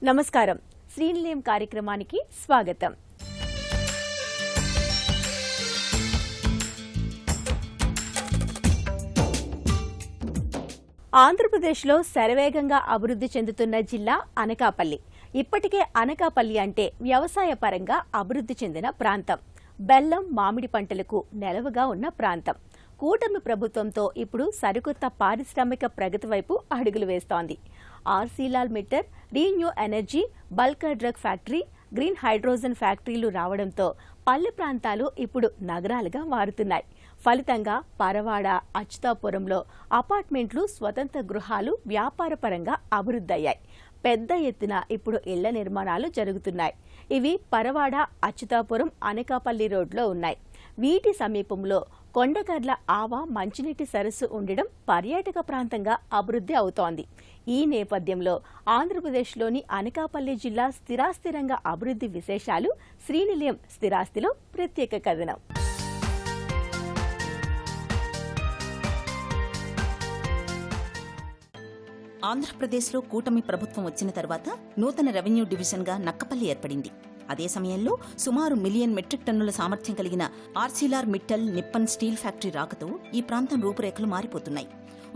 నమస్కారం. శ్రీనిలయం కార్యక్రమానికి స్వాగతం. ఆంధ్రప్రదేశ్లో శరవేగంగా అభివృద్ధి చెందుతున్న జిల్లా అనకాపల్లి. ఇప్పటికే అనకాపల్లి అంటే వ్యవసాయ పరంగా అభివృద్ధి చెందిన ప్రాంతం. బెల్లం, మామిడి పంటలకు నెలవుగా ఉన్న ప్రాంతం. కూటమి ప్రభుత్వంతో ఇప్పుడు సరికొత్త పారిశ్రామిక ప్రగతి వైపు అడుగులు వేస్తోంది. Arcelor Mittal, ReNew energy, bulk drug factory, green hydrogen ఫ్యాక్టరీలు రావడంతో పల్లె ప్రాంతాలు ఇప్పుడు నగరాలుగా మారుతున్నాయి. ఫలితంగా పరవాడ, అచ్యుతాపురంలో అపార్ట్మెంట్లు, స్వతంత్ర గృహాలు వ్యాపారపరంగా అభివృద్ధయ్యాయి. పెద్ద ఎత్తున ఇప్పుడు ఇళ్ల నిర్మాణాలు జరుగుతున్నాయి. ఇవి పరవాడ, అచ్యుతాపురం, అనకాపల్లి రోడ్లో ఉన్నాయి. వీటి సమీపంలో కొండకర్ల ఆవ మంచినీటి సరస్సు ఉండడం పర్యాటక ప్రాంతంగా అభివృద్ధి అవుతోంది. ఈ నేపథ్యంలో ఆంధ్రప్రదేశ్లోని అనకాపల్లి జిల్లా స్థిరాస్తి రంగ అభివృద్ధి విశేషాలు శ్రీనిలయం స్థిరాస్తిలో ప్రత్యేక కథనం. ఆంధ్రప్రదేశ్లో కూటమి ప్రభుత్వం వచ్చిన తర్వాత నూతన రెవెన్యూ డివిజన్గా నక్కపల్లి ఏర్పడింది. అదే సమయంలో సుమారు 1 మిలియన్ మెట్రిక్ టన్నుల సామర్థ్యం కలిగిన ఆర్సీలార్ మిట్టల్, నిప్పన్ స్టీల్ ఫ్యాక్టరీ రాకతో ఈ ప్రాంతం రూపురేఖలు మారిపోతున్నాయి.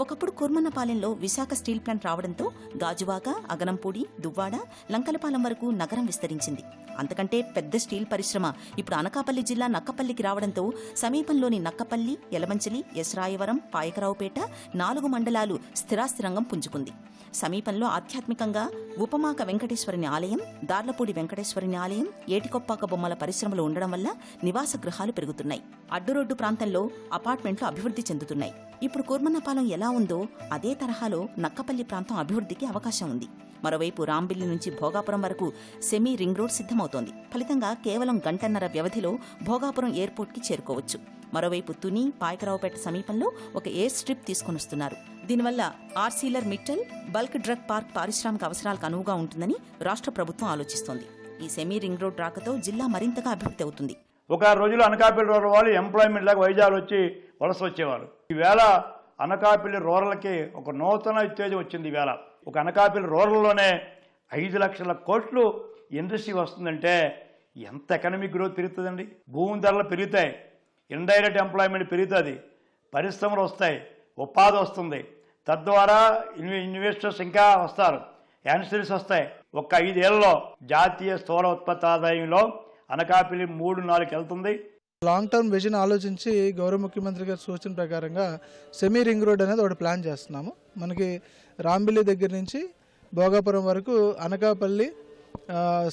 ఒకప్పుడు కుర్మన్నపాలెంలో విశాఖ స్టీల్ ప్లాంట్ రావడంతో గాజువాక, అగనంపూడి, దువ్వాడ, లంకలపాలెం వరకు నగరం విస్తరించింది. అంతకంటే పెద్ద స్టీల్ పరిశ్రమ ఇప్పుడు అనకాపల్లి జిల్లా నక్కపల్లికి రావడంతో సమీపంలోని నక్కపల్లి, యలమంచిలి, ఎస్రాయవరం, పాయకరావుపేట 4 మండలాలు స్థిరాస్తి రంగం పుంజుకుంది. సమీపంలో ఆధ్యాత్మికంగా ఉపమాక వెంకటేశ్వరుని ఆలయం, దార్లపూడి వెంకటేశ్వరుని ఆలయం, ఏటికొప్పాక బొమ్మల పరిశ్రమలు ఉండడం వల్ల నివాస గృహాలు పెరుగుతున్నాయి. అడ్డురోడ్డు ప్రాంతంలో అపార్ట్మెంట్లు అభివృద్ధి చెందుతున్నాయి. ఇప్పుడు కూర్మన్నపాలెం ఎలా ఉందో అదే తరహాలో నక్కపల్లి ప్రాంతం అభివృద్ధికి అవకాశం ఉంది. మరోవైపు రాంబిల్లి నుంచి భోగాపురం వరకు సెమీ రింగ్ రోడ్ సిద్ధమవుతోంది. ఫలితంగా కేవలం గంటన్నర వ్యవధిలో భోగాపురం ఎయిర్పోర్ట్కి చేరుకోవచ్చు. మరోవైపు తుని, పాయకరావుపేట సమీపంలో ఒక ఎయిర్ స్ట్రిప్ తీసుకొనొస్తున్నారు. దీనివల్ల Arcelor Mittal, bulk drug park పారిశ్రామిక అవసరాలకు అనువుగా ఉంటుందని రాష్ట్ర ప్రభుత్వం ఆలోచిస్తోంది. ఈ సెమీ రింగ్ రోడ్ రాకతో జిల్లా మరింతగా అభివృద్ధి అవుతుంది. ఒక రోజులో అనకాపల్లి రూరల్ వాళ్ళు ఎంప్లాయ్మెంట్ లాగా వైజాగ్ వచ్చి వలస వచ్చేవారు. ఈవేళ అనకాపల్లి రూరల్కి ఒక నూతన ఉత్తేజం వచ్చింది. ఈవేళ ఒక అనకాపల్లి రూరల్లోనే 5 లక్షల కోట్లు ఇండస్ట్రీ వస్తుందంటే ఎంత ఎకనామిక్ గ్రోత్ పెరుగుతుందండి. భూమి ధరలు పెరుగుతాయి, ఇండైరెక్ట్ ఎంప్లాయ్మెంట్ పెరుగుతుంది, పరిశ్రమలు వస్తాయి, ఉపాధి వస్తుంది. తద్వారా ఇన్వెస్టర్స్ ఇంకా వస్తారు, యాన్సరీస్ వస్తాయి. ఒక్క 5 ఏళ్లలో జాతీయ స్థూల ఉత్పత్తి ఆదాయంలో అనకాపల్లి 3-4 వెళ్తుంది. లాంగ్ టర్మ్ విజన్ ఆలోచించి గౌరవ ముఖ్యమంత్రి గారి సూచన ప్రకారంగా సెమీ రింగ్ రోడ్ అనేది ఒకటి ప్లాన్ చేస్తున్నాము. మనకి రాంబిల్లి దగ్గర నుంచి భోగాపురం వరకు అనకాపల్లి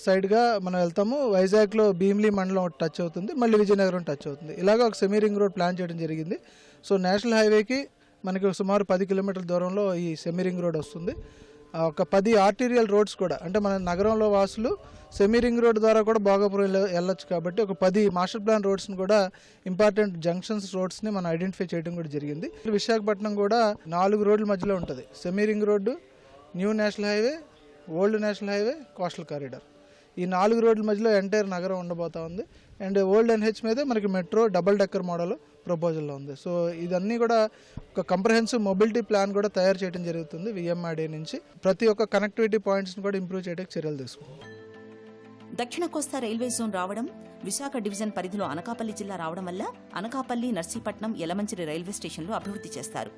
సైడ్గా మనం వెళ్తాము. వైజాగ్లో భీమిలి మండలం టచ్ అవుతుంది, మళ్ళీ విజయనగరం టచ్ అవుతుంది. ఇలాగ ఒక సెమీ రింగ్ రోడ్ ప్లాన్ చేయడం జరిగింది. సో నేషనల్ హైవేకి మనకి సుమారు 10 కిలోమీటర్ల దూరంలో ఈ సెమీ రింగ్ రోడ్ వస్తుంది. ఒక 10 ఆర్టీరియల్ రోడ్స్ కూడా, అంటే మన నగరంలో వాసులు సెమీ రింగ్ రోడ్ ద్వారా కూడా భోగాపురం వెళ్ళొచ్చు. కాబట్టి ఒక 10 మాస్టర్ ప్లాన్ రోడ్స్ని కూడా, ఇంపార్టెంట్ జంక్షన్స్ రోడ్స్ని మనం ఐడెంటిఫై చేయడం కూడా జరిగింది. విశాఖపట్నం కూడా 4 రోడ్ల మధ్యలో ఉంటుంది. Semi ring road, new national highway, old national highway, coastal corridor. ఈ 4 రోడ్ల మధ్యలో ఎంటైర్ నగరం ఉండబోతా ఉంది. అండ్ ఓల్డ్ ఎన్హెచ్ మీదే మనకి మెట్రో డబల్ డెక్కర్ మోడల్ ప్రపోజల్లో ఉంది. సో ఇదన్నీ కూడా ఒక కంప్రహెన్సివ్ మొబిలిటీ ప్లాన్ కూడా తయారు చేయడం జరుగుతుంది. విఎంఆర్డీ నుంచి ప్రతి ఒక్క కనెక్టివిటీ పాయింట్స్ని కూడా ఇంప్రూవ్ చేయడానికి చర్యలు తీసుకుంటాం. దక్షిణ కోస్తా రైల్వే జోన్ రావడం, విశాఖ డివిజన్ పరిధిలో అనకాపల్లి జిల్లా రావడం వల్ల అనకాపల్లి, నర్సీపట్నం, యలమంచిలి రైల్వే స్టేషన్లు అభివృద్ధి చేస్తారు.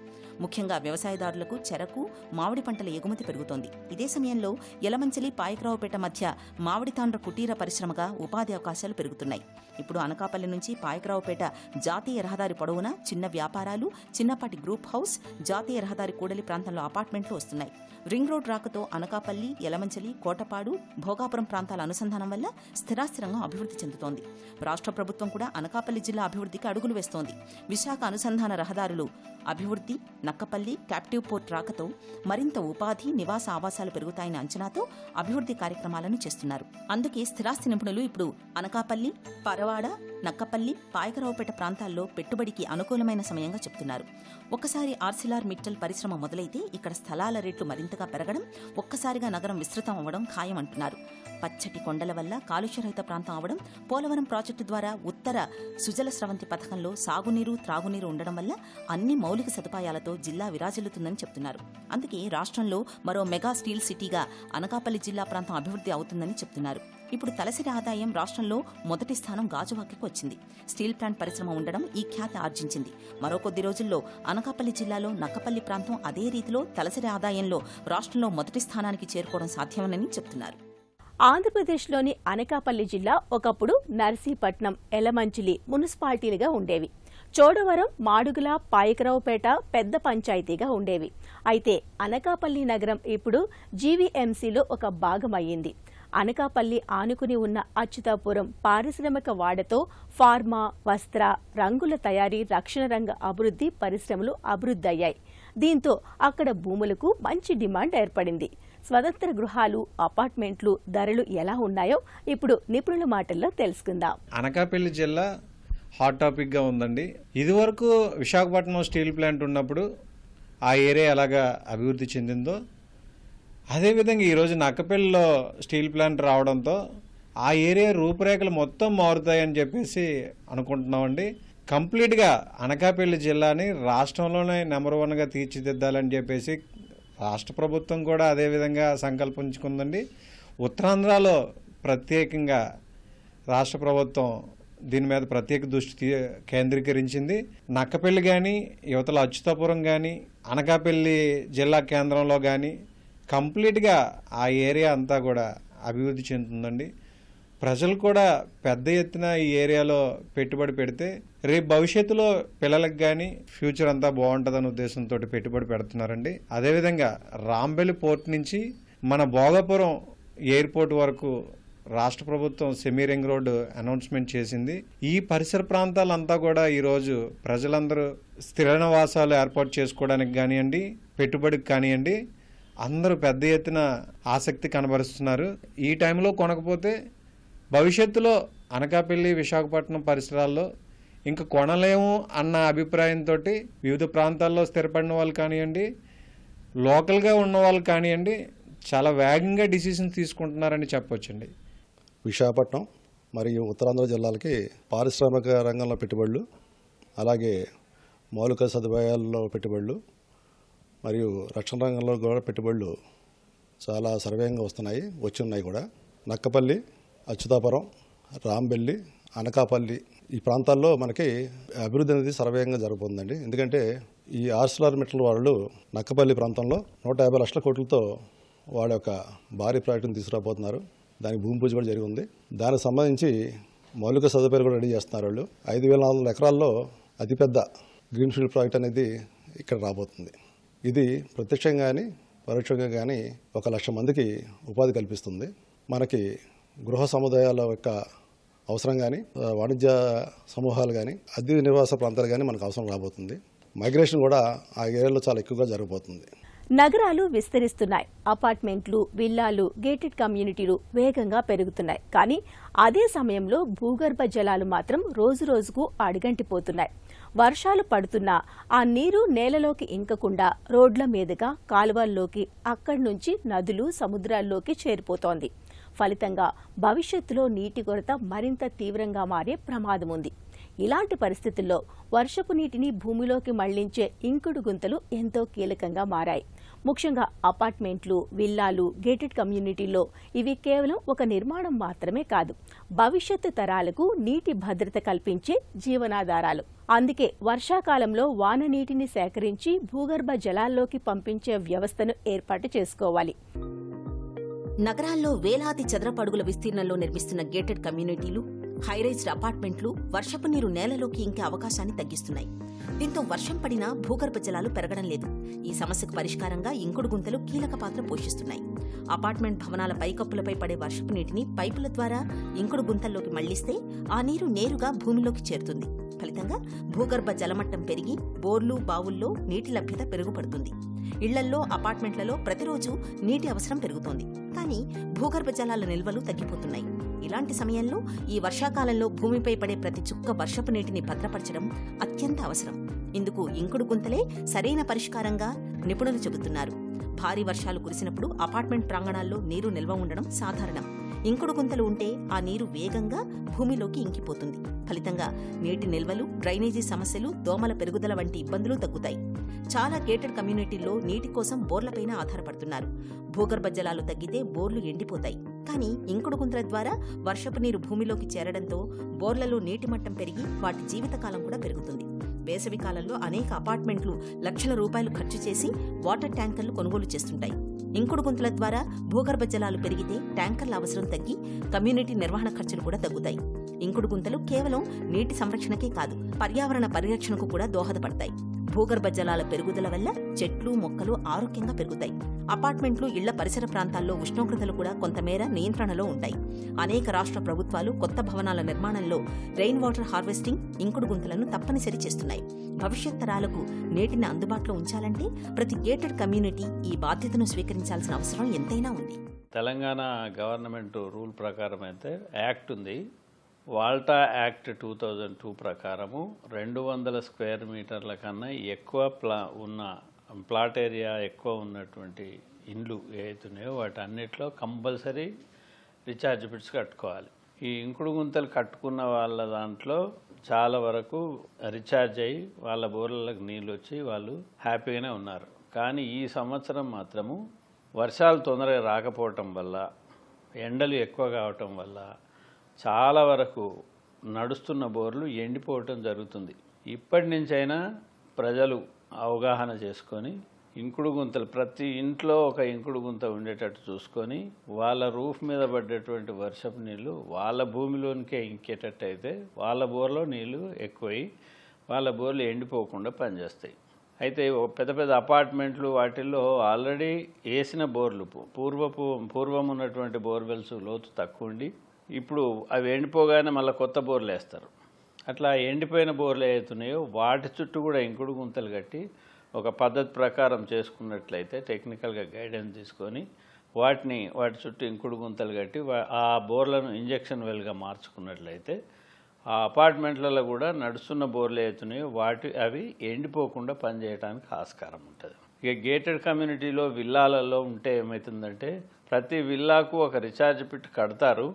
ముఖ్యంగా వ్యవసాయదారులకు చెరకు, మామిడి పంటల ఎగుమతి పెరుగుతోంది. ఇదే సమయంలో యలమంచిలి, పాయకరావుపేట మధ్య మామిడి తాండ్ర కుటీర పరిశ్రమగా ఉపాధి అవకాశాలు పెరుగుతున్నాయి. ఇప్పుడు అనకాపల్లి నుంచి పాయకరావుపేట జాతీయ రహదారి పొడవునా చిన్న వ్యాపారాలు, చిన్నపాటి గ్రూప్ హౌస్, జాతీయ రహదారి కూడలి ప్రాంతంలో అపార్ట్మెంట్లు వస్తున్నాయి. రింగ్ రోడ్ రాకతో అనకాపల్లి, యలమంచిలి, కోటపాడు, భోగాపురం ప్రాంతాల అనుసంధానం వల్ల స్థిరాస్తి రంగం అభివృద్ధి చెందుతోంది. రాష్ట్ర ప్రభుత్వం కూడా అనకాపల్లి జిల్లా అభివృద్ధికి అడుగులు వేస్తోంది. విశాఖ అనుసంధాన రహదారులు అభివృద్ధి, నక్కపల్లి క్యాప్టివ్ పోర్ట్ రాకతో మరింత ఉపాధి, నివాస ఆవాసాలు పెరుగుతాయని అంచనాతో అభివృద్ధి కార్యక్రమాలను చేస్తున్నారు. అందుకే స్థిరాస్తి నిపుణులు ఇప్పుడు అనకాపల్లి, పరవాడ, నక్కపల్లి, పాయకరావుపేట ప్రాంతాల్లో పెట్టుబడికి అనుకూలమైన సమయంగా చెప్తున్నారు. ఒక్కసారి ఆర్సిలార్ మిట్టల్ పరిశ్రమ మొదలైతే ఇక్కడ స్థలాల రేట్లు మరింతగా పెరగడం, ఒక్కసారిగా నగరం విస్తృతం అవ్వడం ఖాయమంటున్నారు. పచ్చటి కొండల వల్ల కాలుష్యరహిత ప్రాంతం అవడం, పోలవరం ప్రాజెక్టు ద్వారా ఉత్తర సుజల స్రవంతి పథకంలో సాగునీరు, త్రాగునీరు ఉండడం వల్ల అన్ని మౌలిక సదుపాయాలతో జిల్లా విరాజిల్లుతుందని చెప్తున్నారు. అందుకే రాష్ట్రంలో మరో మెగా స్టీల్ సిటీగా అనకాపల్లి జిల్లా ప్రాంతం అభివృద్ధి అవుతుందని చెప్తున్నారు. ఇప్పుడు తలసరి ఆదాయం రాష్ట్రంలో మొదటి స్థానం గాజువాకకు వచ్చింది. స్టీల్ ప్లాంట్ పరిశ్రమ ఉండడం ఈ ఖ్యాతి ఆర్జించింది. మరో కొద్ది రోజుల్లో అనకాపల్లి జిల్లాలో నక్కపల్లి ప్రాంతం అదే రీతిలో తలసరి ఆదాయంలో రాష్ట్రంలో మొదటి స్థానానికి చేరుకోవడం సాధ్యమని చెప్తున్నారు. ఆంధ్రప్రదేశ్లోని అనకాపల్లి జిల్లా ఒకప్పుడు నర్సీపట్నం, ఎలమంచిలి మున్సిపాలిటీలుగా ఉండేవి. చోడవరం, మాడుగుల, పాయకరావుపేట పెద్ద పంచాయతీగా ఉండేవి. అయితే అనకాపల్లి నగరం ఇప్పుడు జీవీఎంసీలో ఒక భాగమయ్యింది. అనకాపల్లి ఆనుకుని ఉన్న అచ్యుతాపురం పారిశ్రామిక వాడతో ఫార్మా, వస్త్ర, రంగుల తయారీ, రక్షణ రంగ అభివృద్ధి పరిశ్రమలు అభివృద్ధయ్యాయి. దీంతో అక్కడ భూములకు మంచి డిమాండ్ ఏర్పడింది. స్వతంత్ర గృహాలు, అపార్ట్మెంట్లు ధరలు ఎలా ఉన్నాయో ఇప్పుడు నిపుణుల మాటల్లో తెలుసుకుందాం. అనకాపల్లి జిల్లా హాట్ టాపిక్గా ఉందండి. ఇదివరకు విశాఖపట్నం స్టీల్ ప్లాంట్ ఉన్నప్పుడు ఆ ఏరియా ఎలాగా అభివృద్ధి చెందిందో అదేవిధంగా ఈరోజు నక్కపల్లిలో స్టీల్ ప్లాంట్ రావడంతో ఆ ఏరియా రూపురేఖలు మొత్తం మారుతాయని చెప్పేసి అనుకుంటున్నామండి. కంప్లీట్గా అనకాపల్లి జిల్లాని రాష్ట్రంలోనే నెంబర్ 1గా తీర్చిదిద్దాలని చెప్పేసి రాష్ట్ర ప్రభుత్వం కూడా అదేవిధంగా సంకల్పించుకుందండి. ఉత్తరాంధ్రలో ప్రత్యేకంగా రాష్ట్ర ప్రభుత్వం దీని మీద ప్రత్యేక దృష్టి కేంద్రీకరించింది. నక్కపల్లి కానీ, యువతల అచ్యుతాపురం కానీ, అనకాపల్లి జిల్లా కేంద్రంలో కానీ కంప్లీట్గా ఆ ఏరియా అంతా కూడా అభివృద్ధి చెందుతుందండి. ప్రజలు కూడా పెద్ద ఎత్తున ఈ ఏరియాలో పెట్టుబడి పెడితే రేపు భవిష్యత్తులో పిల్లలకు కానీ ఫ్యూచర్ అంతా బాగుంటుందనే ఉద్దేశంతో పెట్టుబడి పెడుతున్నారండి. అదేవిధంగా రాంబెల్లి పోర్ట్ నుంచి మన భోగాపురం ఎయిర్పోర్ట్ వరకు రాష్ట్ర ప్రభుత్వం సెమీ రింగ్ రోడ్డు అనౌన్స్మెంట్ చేసింది. ఈ పరిసర ప్రాంతాలంతా కూడా ఈరోజు ప్రజలందరూ స్థిర నివాసాలు ఏర్పాటు చేసుకోవడానికి కానివ్వండి, పెట్టుబడికి కానివ్వండి, అందరూ పెద్ద ఎత్తున ఆసక్తి కనబరుస్తున్నారు. ఈ టైంలో కొనకపోతే భవిష్యత్తులో అనకాపల్లి, విశాఖపట్నం పరిసరాల్లో ఇంకా కొనలేము అన్న అభిప్రాయంతో వివిధ ప్రాంతాల్లో స్థిరపడిన వాళ్ళు కానివ్వండి, లోకల్గా ఉన్న వాళ్ళు కానివ్వండి, చాలా వేగంగా డిసిషన్స్ తీసుకుంటున్నారని చెప్పొచ్చండి. విశాఖపట్నం మరియు ఉత్తరాంధ్ర జిల్లాలకి పారిశ్రామిక రంగంలో పెట్టుబడులు, అలాగే మౌలిక సదుపాయాల్లో పెట్టుబడులు మరియు రక్షణ రంగంలో కూడా పెట్టుబడులు చాలా సర్వేగంగా వచ్చి ఉన్నాయి కూడా. నక్కపల్లి, అచ్యుతాపురం, రాంబెల్లి, అనకాపల్లి ఈ ప్రాంతాల్లో మనకి అభివృద్ధి అనేది సర్వేగంగా జరుగుతుందండి. ఎందుకంటే ఈ ఆర్సిలార్ మిట్టల్ వాళ్ళు నక్కపల్లి ప్రాంతంలో 150 లక్షల కోట్లతో వాళ్ళ యొక్క భారీ ప్రాజెక్టును తీసుకురాబోతున్నారు. దానికి భూమి పూజ కూడా జరిగి ఉంది. దానికి సంబంధించి మౌలిక సదుపాయాలు కూడా రెడీ చేస్తున్నారు వాళ్ళు. 5,400 ఎకరాల్లో అతిపెద్ద గ్రీన్ఫీల్డ్ ప్రాజెక్ట్ అనేది ఇక్కడ రాబోతుంది. ఇది ప్రత్యక్షంగా కానీ పరోక్షంగా కానీ 1,00,000 మందికి ఉపాధి కల్పిస్తుంది. మనకి గృహ సముదాయాల యొక్క అవసరం కానీ, వాణిజ్య సమూహాలు కానీ, అద్దె నివాస ప్రాంతాలు కానీ మనకు అవసరం రాబోతుంది. మైగ్రేషన్ కూడా ఆ ఏరియాలో చాలా ఎక్కువగా జరగబోతుంది. నగరాలు విస్తరిస్తున్నాయి. అపార్ట్మెంట్లు, విల్లాలు, గేటెడ్ కమ్యూనిటీలు వేగంగా పెరుగుతున్నాయి. కానీ అదే సమయంలో భూగర్భ జలాలు మాత్రం రోజురోజుకు అడుగంటిపోతున్నాయి. వర్షాలు పడుతున్నా ఆ నీరు నేలలోకి ఇంకకుండా రోడ్ల మీదుగా కాలువల్లోకి, అక్కడి నుంచి నదులు, సముద్రాల్లోకి చేరిపోతోంది. ఫలితంగా భవిష్యత్తులో నీటి కొరత మరింత తీవ్రంగా మారే ప్రమాదం ఉంది. ఇలాంటి పరిస్థితుల్లో వర్షపు నీటిని భూమిలోకి మళ్లించే ఇంకుడు గుంతలు ఎంతో కీలకంగా మారాయి. ముఖ్యంగా అపార్ట్మెంట్లు, విల్లాలు, గేటెడ్ కమ్యూనిటీల్లో ఇవి కేవలం ఒక నిర్మాణం మాత్రమే కాదు, భవిష్యత్తు తరాలకు నీటి భద్రత కల్పించే జీవనాధారాలు. అందుకే వర్షాకాలంలో వాన నీటిని సేకరించి భూగర్భ జలాల్లోకి పంపించే వ్యవస్థను ఏర్పాటు చేసుకోవాలి. నగరాల్లో వేలాది చదరపు అడుగుల విస్తీర్ణంలో నిర్మిస్తున్న గేటెడ్ కమ్యూనిటీలు, హైరైజ్డ్ అపార్ట్మెంట్లు వర్షపు నీరు నేలలోకి ఇంకే అవకాశాన్ని తగ్గిస్తున్నాయి. దీంతో వర్షం పడినా భూగర్భ జలాలు పెరగడం లేదు. ఈ సమస్యకు పరిష్కారంగా ఇంకుడు గుంతలు కీలక పాత్ర పోషిస్తున్నాయి. అపార్ట్మెంట్ భవనాల పైకప్పులపై పడే వర్షపు నీటిని పైపుల ద్వారా ఇంకుడు గుంతల్లోకి మళ్లిస్తే ఆ నీరు నేరుగా భూమిలోకి చేరుతుంది. ఫలితంగా భూగర్భ జలమట్టం పెరిగి బోర్లు, బావుల్లో నీటి లభ్యత పెరుగుపడుతుంది. ఇళ్లల్లో, అపార్ట్మెంట్లలో ప్రతిరోజు నీటి అవసరం పెరుగుతోంది. కానీ భూగర్భ జలాల నిల్వలు తగ్గిపోతున్నాయి. ఇలాంటి సమయంలో ఈ వర్షాకాలంలో భూమిపై పడే ప్రతి చుక్క వర్షపు నీటిని భద్రపరచడం అత్యంత అవసరం. ఇందుకు ఇంకుడు గుంతలే సరైన పరిష్కారంగా నిపుణులు చెబుతున్నారు. భారీ వర్షాలు కురిసినప్పుడు అపార్ట్మెంట్ ప్రాంగణాల్లో నీరు నిల్వ ఉండడం సాధారణం. ఇంకుడు గుంతలు ఉంటే ఆ నీరు వేగంగా భూమిలోకి ఇంకిపోతుంది. ఫలితంగా నీటి నిల్వలు, డ్రైనేజీ సమస్యలు, దోమల పెరుగుదల వంటి ఇబ్బందులు తగ్గుతాయి. చాలా గేటెడ్ కమ్యూనిటీల్లో నీటి కోసం బోర్లపైన ఆధారపడుతున్నారు. భూగర్భ జలాలు తగ్గితే బోర్లు ఎండిపోతాయి. కానీ ఇంకుడు గుంతల ద్వారా వర్షపు నీరు భూమిలోకి చేరడంతో బోర్లలో నీటి మట్టం పెరిగి వాటి జీవితకాలం కూడా పెరుగుతుంది. వేసవి కాలంలో అనేక అపార్ట్మెంట్లు లక్షల రూపాయలు ఖర్చు చేసి వాటర్ ట్యాంకర్లు కొనుగోలు చేస్తుంటాయి. ఇంకుడు గుంతల ద్వారా భూగర్భ జలాలు పెరిగితే ట్యాంకర్ల అవసరం తగ్గి కమ్యూనిటీ నిర్వహణ ఖర్చులు కూడా తగ్గుతాయి. ఇంకుడు గుంతలు కేవలం నీటి సంరక్షణకే కాదు, పర్యావరణ పరిరక్షణకు కూడా దోహదపడతాయి. భూగర్భ జలాల పెరుగుదల వల్ల చెట్లు, మొక్కలు ఆరోగ్యంగా పెరుగుతాయి. అపార్ట్మెంట్లు, ఇళ్ల పరిసర ప్రాంతాల్లో ఉష్ణోగ్రతలు కూడా కొంతమేర నియంత్రణలో ఉంటాయి. అనేక రాష్ట్ర ప్రభుత్వాలు కొత్త భవనాల నిర్మాణంలో రెయిన్ వాటర్ హార్వెస్టింగ్, ఇంకుడు గుంతలను తప్పనిసరి చేస్తున్నాయి. భవిష్యత్ తరాలకు నీటిని అందుబాటులో ఉంచాలంటే ప్రతి గేటెడ్ కమ్యూనిటీ ఈ బాధ్యతను స్వీకరించాల్సిన అవసరం ఎంతైనా ఉంది. తెలంగాణ గవర్నమెంట్ రూల్ ప్రకారం అయితే యాక్ట్ ఉంది. వాల్టా యాక్ట్ 2002 ప్రకారము 200 స్క్వేర్ మీటర్ల కన్నా ఎక్కువ ప్లాట్ ఏరియా ఎక్కువ ఉన్నటువంటి ఇండ్లు ఏవైతున్నాయో వాటి అన్నిట్లో కంపల్సరీ రీఛార్జ్ బిట్స్ కట్టుకోవాలి. ఈ ఇంకుడు గుంతలు కట్టుకున్న వాళ్ళ దాంట్లో చాలా వరకు రీఛార్జ్ అయ్యి వాళ్ళ బోర్లకు నీళ్ళు వచ్చి వాళ్ళు హ్యాపీగానే ఉన్నారు. కానీ ఈ సంవత్సరం మాత్రము వర్షాలు తొందరగా రాకపోవటం వల్ల, ఎండలు ఎక్కువ కావటం వల్ల చాలా వరకు నడుస్తున్న బోర్లు ఎండిపోవటం జరుగుతుంది. ఇప్పటి నుంచైనా ప్రజలు అవగాహన చేసుకొని ఇంకుడు గుంతలు ప్రతి ఇంట్లో ఒక ఇంకుడు గుంత ఉండేటట్టు చూసుకొని వాళ్ళ రూఫ్ మీద పడ్డటువంటి వర్షపు నీళ్ళు వాళ్ళ భూమిలోనికే ఇంకేటట్టు అయితే వాళ్ళ బోర్లో నీళ్లు ఎక్కువై వాళ్ళ బోర్లు ఎండిపోకుండా పనిచేస్తాయి. అయితే పెద్ద పెద్ద అపార్ట్మెంట్లు వాటిల్లో ఆల్రెడీ వేసిన బోర్లు పూర్వం ఉన్నటువంటి బోర్వెల్స్ లోతు తక్కువ ఉండి ఇప్పుడు అవి ఎండిపోగానే మళ్ళీ కొత్త బోర్లు వేస్తారు. అట్లా ఎండిపోయిన బోర్లు ఏవైతున్నాయో వాటి చుట్టూ కూడా ఇంకుడు గుంతలు కట్టి ఒక పద్ధతి ప్రకారం చేసుకున్నట్లయితే టెక్నికల్గా గైడెన్స్ తీసుకొని వాటి చుట్టూ ఇంకుడు గుంతలు కట్టి ఆ బోర్లను ఇంజెక్షన్ వెల్గా మార్చుకున్నట్లయితే ఆ అపార్ట్మెంట్లలో కూడా నడుస్తున్న బోర్లు ఏవైతున్నాయో అవి ఎండిపోకుండా పనిచేయడానికి ఆస్కారం ఉంటుంది. ఇక గేటెడ్ కమ్యూనిటీలో విల్లాలలో ఉంటే ఏమవుతుందంటే ప్రతి విల్లాకు ఒక రీఛార్జ్ పిట్ కడతారు.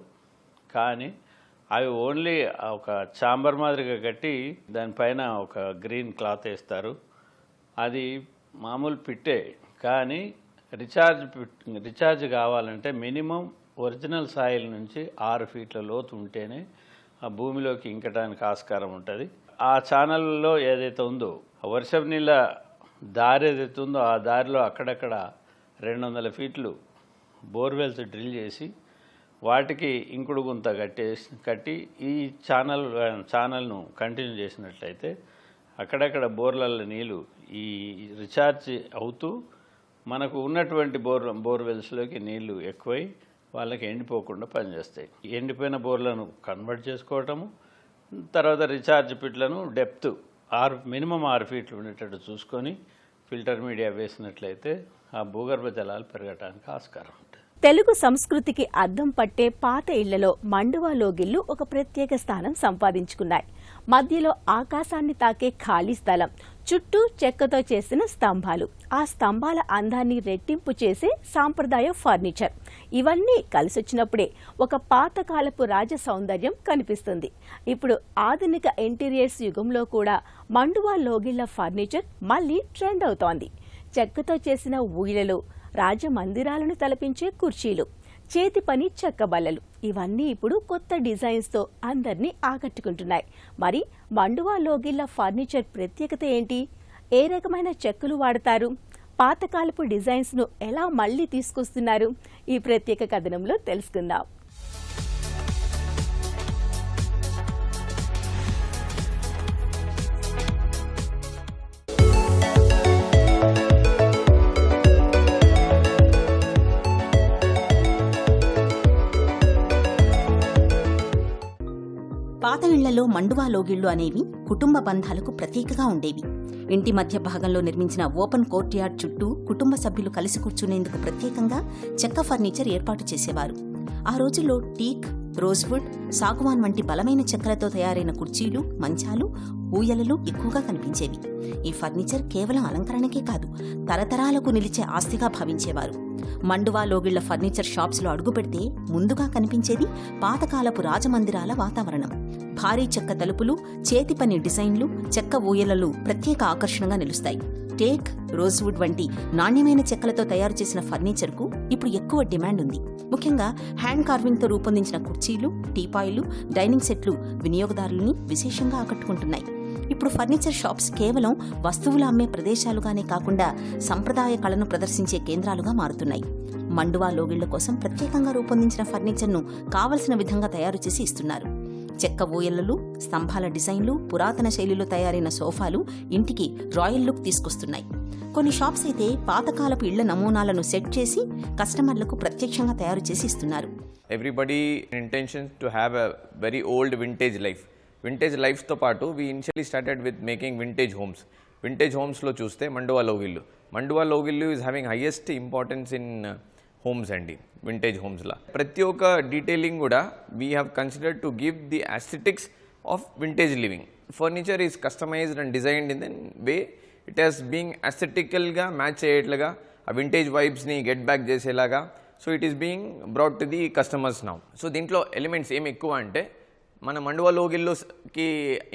కానీ అవి ఓన్లీ ఒక ఛాంబర్ మాదిరిగా కట్టి దానిపైన ఒక గ్రీన్ క్లాత్ వేస్తారు. అది మామూలు పిట్టే. కానీ రీఛార్జ్ కావాలంటే మినిమం ఒరిజినల్ సాయిల్ నుంచి 6 ఫీట్ల లోతు ఉంటేనే ఆ భూమిలోకి ఇంకటానికి ఆస్కారం ఉంటుంది. ఆ ఛానల్లో ఏదైతే ఉందో వర్షపు నీళ్ళ దారి ఏదైతే ఉందో ఆ దారిలో అక్కడక్కడ 200 ఫీట్లు బోర్వెల్స్ డ్రిల్ చేసి వాటికి ఇంకుడు గుంత కట్టి ఈ ఛానల్ను కంటిన్యూ చేసినట్లయితే అక్కడక్కడ బోర్లలో నీళ్ళు ఈ రీఛార్జ్ అవుతూ మనకు ఉన్నటువంటి బోర్వెల్స్లోకి నీళ్లు ఎక్కువై వాళ్ళకి ఎండిపోకుండా పనిచేస్తాయి. ఎండిపోయిన బోర్లను కన్వర్ట్ చేసుకోవటము, తర్వాత రీఛార్జ్ పిట్లను డెప్త్ మినిమం 6 ఫీట్లు ఉండేటట్టు చూసుకొని ఫిల్టర్ మీడియా వేసినట్లయితే ఆ భూగర్భ జలాలు పెరగడానికి ఆస్కారం ఉంటుంది. తెలుగు సంస్కృతికి అద్దం పట్టే పాత ఇళ్లలో మండువా లోగిళ్లు ఒక ప్రత్యేక స్థానం సంపాదించుకున్నాయి. మధ్యలో ఆకాశాన్ని తాకే ఖాళీ స్థలం, చుట్టూ చెక్కతో చేసిన స్తంభాలు, ఆ స్తంభాల అందాన్ని రెట్టింపు చేసే సాంప్రదాయ ఫర్నిచర్, ఇవన్నీ కలిసొచ్చినప్పుడే ఒక పాతకాలపు రాజ సౌందర్యం కనిపిస్తుంది. ఇప్పుడు ఆధునిక ఇంటీరియర్స్ యుగంలో కూడా మండువా లోగిళ్ల ఫర్నిచర్ మళ్లీ ట్రెండ్ అవుతోంది. చెక్కతో చేసిన ఊయలలు, రాజమందిరాలను తలపించే కుర్చీలు, చేతి పని చెక్క బల్లలు, ఇవన్నీ ఇప్పుడు కొత్త డిజైన్స్తో అందరినీ ఆకట్టుకుంటున్నాయి. మరి మండువా లోగిళ్ల ఫర్నిచర్ ప్రత్యేకత ఏంటి? ఏ రకమైన చెక్కలు వాడతారు? పాతకాలపు డిజైన్స్ను ఎలా మళ్లీ తీసుకొస్తున్నారు? ఈ ప్రత్యేక కథనంలో తెలుసుకుందాం. పాత ఇళ్లలో మండువా లోగిళ్లు అనేవి కుటుంబ బంధాలకు ప్రతీకగా ఉండేవి. ఇంటి మధ్య భాగంలో నిర్మించిన ఓపెన్ కోర్ట్యార్డ్ చుట్టూ కుటుంబ సభ్యులు కలిసి కూర్చునేందుకు ప్రత్యేకంగా చెక్క ఫర్నిచర్ ఏర్పాటు చేసేవారు. ఆ రోజుల్లో టీక్, రోజ్వుడ్, సాగువాన్ వంటి బలమైన చెక్కలతో తయారైన కుర్చీలు, మంచాలు, ఊయలలు ఎక్కువగా కనిపించేవి. ఈ ఫర్నిచర్ కేవలం అలంకరణకే కాదు, తరతరాలకు నిలిచే ఆస్తిగా భావించేవారు. మండువా లోగిళ్ల ఫర్నిచర్ షాప్స్లో అడుగుపెడితే ముందుగా కనిపించేది పాతకాలపు రాజమందిరాల వాతావరణం. భారీ చెక్క తలుపులు, చేతి పని డిజైన్లు, చెక్క ఊయలలు ప్రత్యేక ఆకర్షణగా నిలుస్తాయి. టేక్, రోజ్వుడ్ వంటి నాణ్యమైన చెక్కలతో తయారు చేసిన ఫర్నిచర్కు ఇప్పుడు ఎక్కువ డిమాండ్ ఉంది. ముఖ్యంగా హ్యాండ్ కార్వింగ్తో రూపొందించిన కుర్చీలు, టీపాయిలు, డైనింగ్ సెట్లు వినియోగదారుల్ని విశేషంగా ఆకట్టుకుంటున్నాయి. ఇప్పుడు ఫర్నిచర్ షాప్స్ కేవలం వస్తువులు అమ్మే ప్రదేశాలుగానే కాకుండా సంప్రదాయ కళను ప్రదర్శించే కేంద్రాలుగా మారుతున్నాయి. మండువా లోగిళ్ల కోసం ప్రత్యేకంగా రూపొందించిన ఫర్నిచర్ను కావలసిన విధంగా తయారు చేసి ఇస్తున్నారు. చెక్క ఊయలలు, స్తంభాల డిజైన్లు, పురాతన శైలిలో తయారైన సోఫాలు ఇంటికి రాయల్ లుక్ తీసుకొస్తున్నాయి. కొన్ని షాప్స్ అయితే పాతకాలపు ఇళ్ల నమూనాలను సెట్ చేసి కస్టమర్లకు ప్రత్యక్షంగా తయారు చేసి ఇస్తున్నారు. Everybody intentions to have a very old vintage life. Vintage lives తో పాటు we initially started with making vintage homes. Vintage homes లో చూస్తే మండువా లోగిళ్ళు. మండువా లోగిళ్ళు is having highest importance in homes అండి, వింటేజ్ హోమ్స్లో. ప్రతి ఒక్క డీటెయిలింగ్ కూడా we have considered to give the aesthetics of vintage living. Furniture is customized and designed in then way it has being అస్థెటికల్గా మ్యాచ్ అయ్యేట్లుగా, ఆ వింటేజ్ వైబ్స్ని get back చేసేలాగా. So it is being brought to the customers now. So దీంట్లో elements ఏమి ఎక్కువ అంటే మన మండువా లోగిళ్ళకి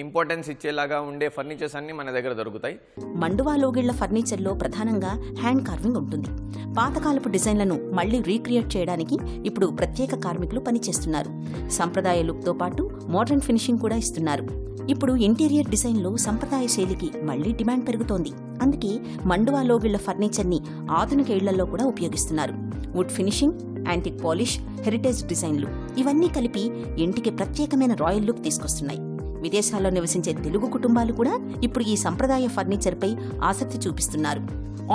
ఇంపార్టెన్స్ ఇచ్చేలాగా ఉండే ఫర్నిచర్స్ అన్ని మన దగ్గర దొరుకుతాయి. మండువా లోగిళ్ల ఫర్నిచర్లో ప్రధానంగా హ్యాండ్ కార్వింగ్ ఉంటుంది. పాతకాలపు డిజైన్లను మళ్లీ రీక్రియేట్ చేయడానికి ఇప్పుడు ప్రత్యేక కార్మికులు పనిచేస్తున్నారు. సంప్రదాయ లుక్తో పాటు మోడర్న్ ఫినిషింగ్ కూడా ఇస్తున్నారు. ఇప్పుడు ఇంటీరియర్ డిజైన్లో సంప్రదాయ శైలికి మళ్లీ డిమాండ్ పెరుగుతోంది. అందుకే మండువా లోగిళ్ల ఫర్నిచర్ని ఆధునిక ఇళ్లలో కూడా ఉపయోగిస్తున్నారు. Would finishing, antique polish, heritage డిజైన్లు ఇవన్నీ కలిపి ఇంటికి ప్రత్యేకమైన రాయల్ లుక్ తీసుకొస్తున్నాయి. విదేశాల్లో నివసించే తెలుగు కుటుంబాలు కూడా ఇప్పుడు ఈ సంప్రదాయ ఫర్నిచర్పై ఆసక్తి చూపిస్తున్నారు.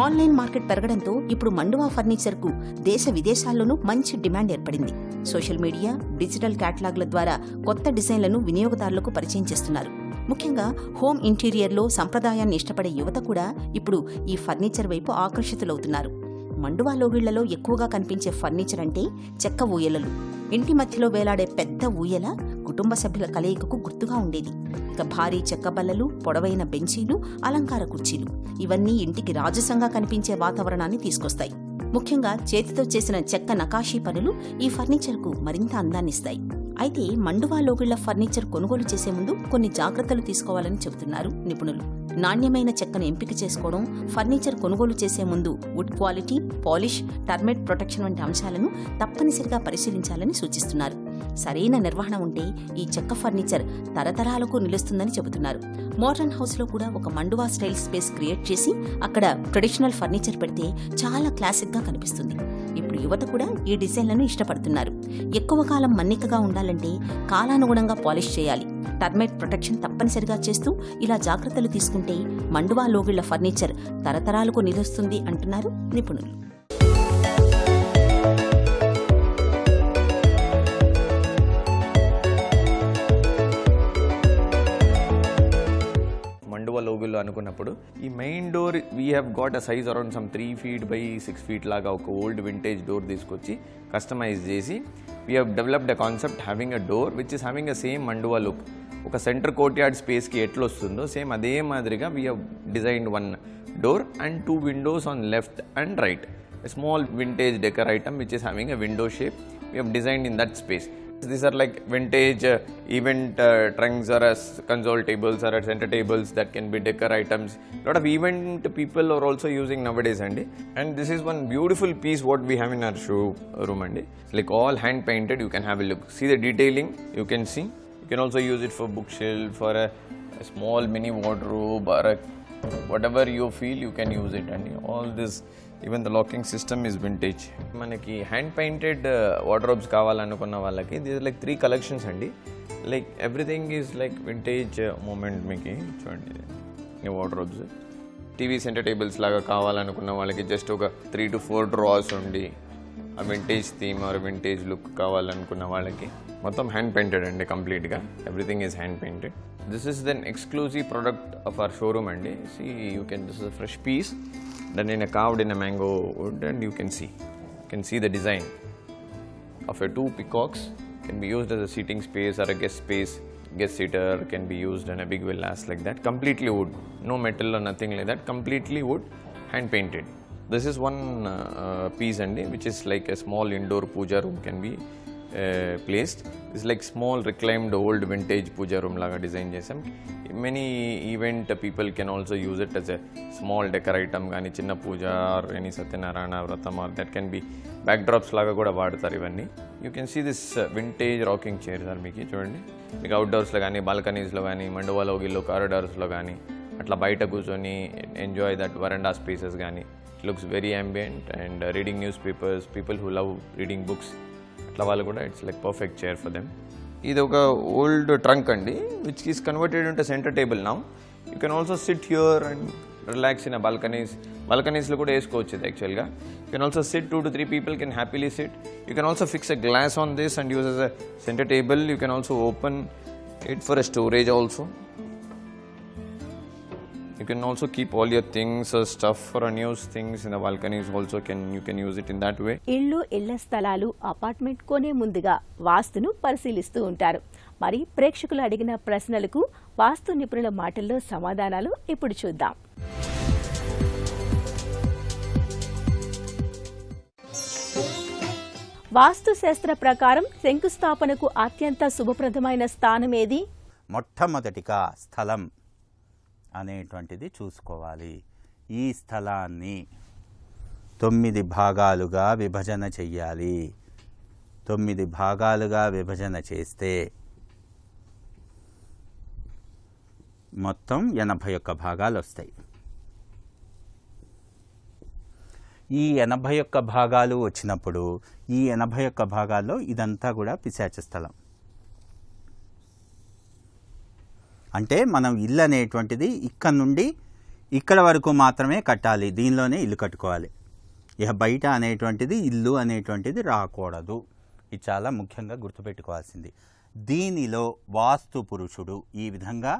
ఆన్లైన్ మార్కెట్ పెరగడంతో ఇప్పుడు మండువా ఫర్నిచర్కు దేశ విదేశాల్లోనూ మంచి డిమాండ్ ఏర్పడింది. సోషల్ మీడియా, డిజిటల్ క్యాటలాగ్ల ద్వారా కొత్త డిజైన్లను వినియోగదారులకు పరిచయం చేస్తున్నారు. ముఖ్యంగా హోమ్ ఇంటీరియర్లో సంప్రదాయాన్ని ఇష్టపడే యువత కూడా ఇప్పుడు ఈ ఫర్నిచర్ వైపు ఆకర్షితులవుతున్నారు. మండువా లోగిళ్లలో ఎక్కువగా కనిపించే ఫర్నిచర్ అంటే చెక్క ఊయలలు. ఇంటి మధ్యలో వేలాడే పెద్ద ఊయల కుటుంబ సభ్యుల కలయికకు గుర్తుగా ఉండేది. ఇక భారీ చెక్క బల్లలు, పొడవైన బెంచీలు, అలంకార కుర్చీలు ఇవన్నీ ఇంటికి రాజసంగా కనిపించే వాతావరణాన్ని తీసుకొస్తాయి. ముఖ్యంగా చేతితో చేసిన చెక్క నకాషీ పనులు ఈ ఫర్నిచర్కు మరింత అందాన్నిస్తాయి. అయితే మండువా లోగిళ్ల ఫర్నిచర్ కొనుగోలు చేసే ముందు కొన్ని జాగ్రత్తలు తీసుకోవాలని చెబుతున్నారు నిపుణులు. నాణ్యమైన చెక్కను ఎంపిక చేసుకోవడం, ఫర్నిచర్ కొనుగోలు చేసే ముందు wood quality, polish, termite protection వంటి అంశాలను తప్పనిసరిగా పరిశీలించాలని సూచిస్తున్నారు. సరైన నిర్వహణ ఉంటే ఈ చెక్క ఫర్నిచర్ తరతరాలకు నిలుస్తుందని చెబుతున్నారు. మోడర్న్ హౌస్లో కూడా ఒక మండువా స్టైల్ స్పేస్ క్రియేట్ చేసి అక్కడ ట్రెడిషనల్ ఫర్నిచర్ పెడితే చాలా క్లాసిక్గా కనిపిస్తుంది. ఇప్పుడు యువత కూడా ఈ డిజైన్లను ఇష్టపడుతున్నారు. ఎక్కువ కాలం మన్నికగా ఉండాలంటే కాలానుగుణంగా పాలిష్ చేయాలి. టర్మైట్ ప్రొటెక్షన్ తప్పనిసరిగా చేస్తూ ఇలా జాగ్రత్తలు తీసుకుంటే మండువా లోగిళ్ల ఫర్నిచర్ తరతరాలకు నిలుస్తుంది అంటున్నారు నిపుణులు. మండువా లోగిళ్ళు అనుకున్నప్పుడు ఈ main door we have got a size around some 3 feet by 6 feet లాగా ఒక ఓల్డ్ వింటేజ్ డోర్ తీసుకొచ్చి కస్టమైజ్ చేసి we have developed a concept having a door which is having a same మండువా లుక్. ఒక సెంటర్ కోర్ట్యార్డ్ స్పేస్కి ఎట్లా వస్తుందో same అదే మాదిరిగా we have designed 1 door and 2 windows on left and right. A small vintage decor item which is having a window shape we have designed in that space. These are like vintage event trunks or as console tables or center tables that can be decor items. Lot of event people are also using nowadays andi. And this is one beautiful piece what we have in our showroom andi. Like all hand painted, you can have a look. See the detailing, you can see. You can also use it for bookshelf, for a small mini wardrobe or whatever you feel you can use it. And all this, even the locking system is vintage. మనకి hand painted wardrobes కావాలనుకున్న వాళ్ళకి these like 3 collections అండి. Like everything is like vintage moment. మీకు చూడండి ఈ wardrobes TV centre tables లాగా కావాలనుకున్న వాళ్ళకి జస్ట్ ఒక 3 to 4 drawers ఉండి ఆ vintage theme or vintage look కావాలనుకున్న వాళ్ళకి మొత్తం హ్యాండ్ పెయింటెడ్ అండి కంప్లీట్గా. Everything is hand painted. This is an exclusive product of our showroom andi. See, this is a fresh piece done in a carved in a mango wood, and you can see the design of a 2 peacocks can be used as a seating space or a guest space. Guest seater can be used in a big villas like that. Completely wood, no metal or nothing like that. Completely wood, hand painted. This is one piece and which is like a small indoor puja room can be placed. It's like small reclaimed old vintage puja room laga design chesam. Many event people can also use it as a small decor item gaani chinna puja or any satyanarayana vratam or that can be backdrops laga kuda vaadtaru ivanni. You can see this vintage rocking chairs are meeki chudandi. మీకు అవుట్డోర్స్లో కానీ బాల్కనీస్లో కానీ మండువాలో గిల్లో కారిడార్స్లో కానీ అట్లా బయట కూర్చొని enjoy that veranda spaces కానీ it looks very ambient and reading newspapers people who love reading books అట్లా వాళ్ళు కూడా it's like perfect chair for them. ఇది ఒక ఓల్డ్ ట్రంక్ అండి which is converted into center table now. You can also sit here and relax in బాల్కనీస్లో కూడా వేసుకోవచ్చు ఇది యాక్చువల్గా. You can also sit 2 to 3 people can happily sit. You can also fix a glass on this and use as a center table. You can also open it for a storage also. You can also keep all your things or stuff or unused things in the balconies also you can use it in that way. ఇళ్ల స్థలాలు apartment కొనే ముందుగా వాస్తును పరిశీలిస్తూ ఉంటారు. మరి ప్రేక్షకులు అడిగిన ప్రశ్నలకు వాస్తు నిపుణుల మాటల్లో సమాధానాలు ఇప్పుడు చూద్దాం. వాస్తు శాస్త్ర ప్రకారం శంకుస్థాపనకు అత్యంత శుభప్రదమైన స్థానం ఏది? మొట్టమొదటిగా స్థలం అనేటువంటిది చూసుకోవాలి. ఈ స్థలాన్ని 9 భాగాలుగా విభజన చెయ్యాలి. 9 భాగాలుగా విభజన చేస్తే మొత్తం 81 భాగాలు వస్తాయి. ఈ 81 భాగాలు వచ్చినప్పుడు ఈ 81 భాగాల్లో ఇదంతా కూడా పిశాచ స్థలం. అంటే మనం ఇల్లు అనేటువంటిది ఇక్కడ నుండి ఇక్కడ వరకు మాత్రమే కట్టాలి, దీనిలోనే ఇల్లు కట్టుకోవాలి. ఇక బయట అనేటువంటిది ఇల్లు అనేటువంటిది రాకూడదు. ఇది చాలా ముఖ్యంగా గుర్తుపెట్టుకోవాల్సింది. దీనిలో వాస్తు పురుషుడు ఈ విధంగా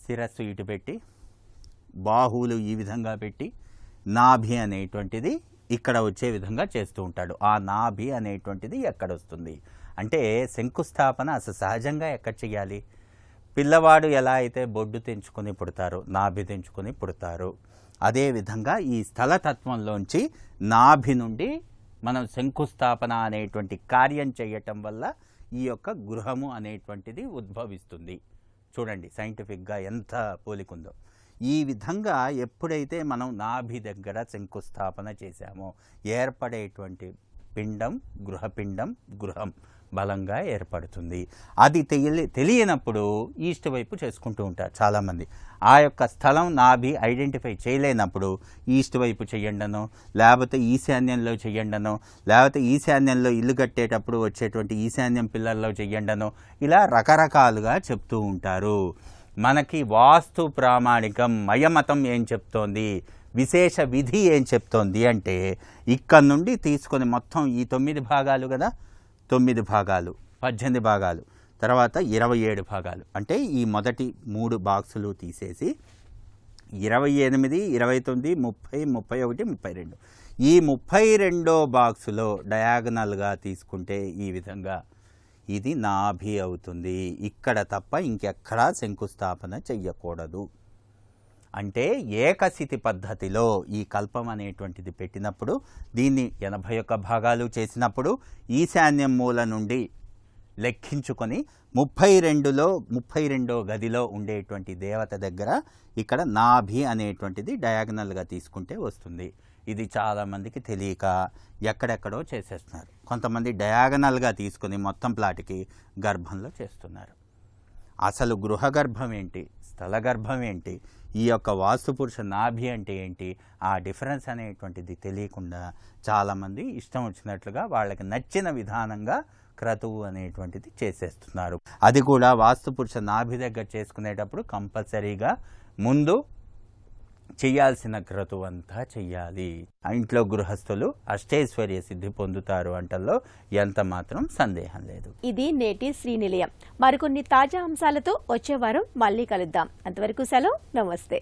శిరస్సు ఇటు పెట్టి, బాహువులు ఈ విధంగా పెట్టి, నాభి అనేటువంటిది ఇక్కడ వచ్చే విధంగా చేస్తూ ఉంటాడు. ఆ నాభి అనేటువంటిది ఎక్కడ వస్తుంది అంటే శంకుస్థాపన అసలు సహజంగా ఎక్కడ చేయాలి? పిల్లవాడు ఎలా అయితే బొడ్డు తెంచుకొని పుడతారో, నాభి తెంచుకొని పుడతారు, అదేవిధంగా ఈ స్థలతత్వంలోంచి నాభి నుండి మనం శంకుస్థాపన అనేటువంటి కార్యం చేయటం వల్ల ఈ యొక్క గృహము అనేటువంటిది ఉద్భవిస్తుంది. చూడండి సైంటిఫిక్గా ఎంత పోలికుందో. ఈ విధంగా ఎప్పుడైతే మనం నాభి దగ్గర శంకుస్థాపన చేశామో ఏర్పడేటువంటి పిండం గృహపిండం, గృహం బలంగా ఏర్పడుతుంది. అది తెలియనప్పుడు ఈస్ట్ వైపు చేసుకుంటూ ఉంటారు చాలామంది. ఆ యొక్క స్థలం నాభి ఐడెంటిఫై చేయలేనప్పుడు ఈస్ట్ వైపు చెయ్యండనో, లేకపోతే ఈశాన్యంలో చెయ్యండనో, లేకపోతే ఈశాన్యంలో ఇల్లు కట్టేటప్పుడు వచ్చేటువంటి ఈశాన్యం పిల్లల్లో చెయ్యండనో, ఇలా రకరకాలుగా చెప్తూ ఉంటారు. మనకి వాస్తు ప్రామాణికం మయమతం ఏం చెప్తోంది, విశేష విధి ఏం చెప్తోంది అంటే ఇక్కడ నుండి తీసుకొని మొత్తం ఈ 9 భాగాలు కదా, 9 భాగాలు 18 భాగాలు, తర్వాత 27 భాగాలు, అంటే ఈ మొదటి 3 బాక్సులు తీసేసి 28, 29, 30, 31, 32 ఈ 32వ బాక్సులో డయాగనల్గా తీసుకుంటే ఈ విధంగా ఇది నాభి అవుతుంది. ఇక్కడ తప్ప ఇంకెక్కడా శంకుస్థాపన చెయ్యకూడదు. అంటే ఏకస్థితి పద్ధతిలో ఈ కల్పం అనేటువంటిది పెట్టినప్పుడు దీన్ని 81 భాగాలు చేసినప్పుడు ఈశాన్యం మూల నుండి లెక్కించుకొని 32వ గదిలో ఉండేటువంటి దేవత దగ్గర ఇక్కడ నాభి అనేటువంటిది డయాగనల్గా తీసుకుంటే వస్తుంది. ఇది చాలామందికి తెలియక ఎక్కడెక్కడో చేసేస్తున్నారు. కొంతమంది డయాగనల్గా తీసుకుని మొత్తం ప్లాట్కి గర్భంలో చేస్తున్నారు. అసలు గృహ గర్భం ఏంటి, స్థల గర్భం ఏంటి, ఈ యొక్క వాస్తుపురుష నాభి అంటే ఏంటి, ఆ డిఫరెన్స్ అనేటువంటిది తెలియకుండా చాలామంది ఇష్టం వచ్చినట్లుగా వాళ్ళకి నచ్చిన విధానంగా క్రతువు అనేటువంటిది చేసేస్తున్నారు. అది కూడా వాస్తుపురుష నాభి దగ్గర చేసుకునేటప్పుడు కంపల్సరీగా ముందు చెయ్యాల్సిన క్రతువు అంతా చెయ్యాలి. ఇంట్లో గృహస్థులు అష్టైశ్వర్య సిద్ధి పొందుతారు అంటల్లో ఎంత మాత్రం సందేహం లేదు. ఇది నేటి శ్రీనిలయం. మరికొన్ని తాజా అంశాలతో వచ్చే వారం మళ్ళీ కలుద్దాం. అంతవరకు సెలవు, నమస్తే.